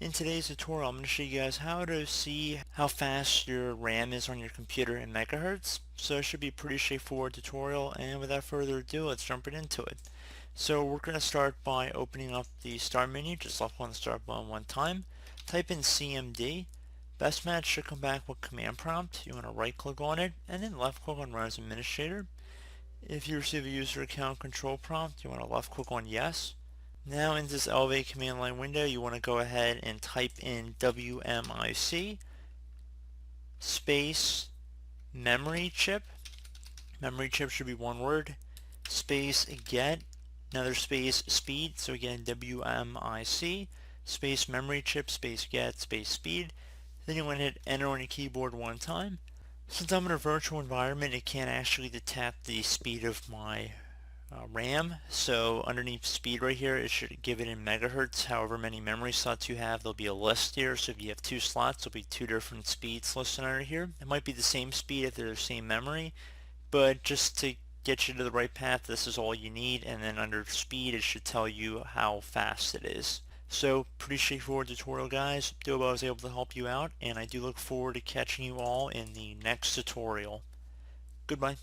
In today's tutorial, I'm going to show you guys how to see how fast your RAM is on your computer in megahertz. So it should be a pretty straightforward tutorial, and without further ado, let's jump right into it. So we're going to start by opening up the start menu. Just left click on the start button one time. Type in CMD. Best match should come back with command prompt. You want to right click on it and then left click on Run as Administrator. If you receive a user account control prompt, you want to left click on Yes. Now in this Elevate command line window, you want to go ahead and type in wmic space memory chip. Memory chip should be one word. Space get, another space speed. So again, wmic space memory chip space get space speed. Then you want to hit enter on your keyboard one time. Since I'm in a virtual environment, it can't actually detect the speed of my RAM, so underneath speed right here, it should give it in megahertz. However many memory slots you have, there'll be a list here. So if you have two slots, there'll be two different speeds listed under here. It might be the same speed if they're the same memory, but just to get you to the right path, this is all you need. And then under speed, it should tell you how fast it is. So pretty straightforward tutorial, guys. Do hope I was able to help you out, and I do look forward to catching you all in the next tutorial. Goodbye.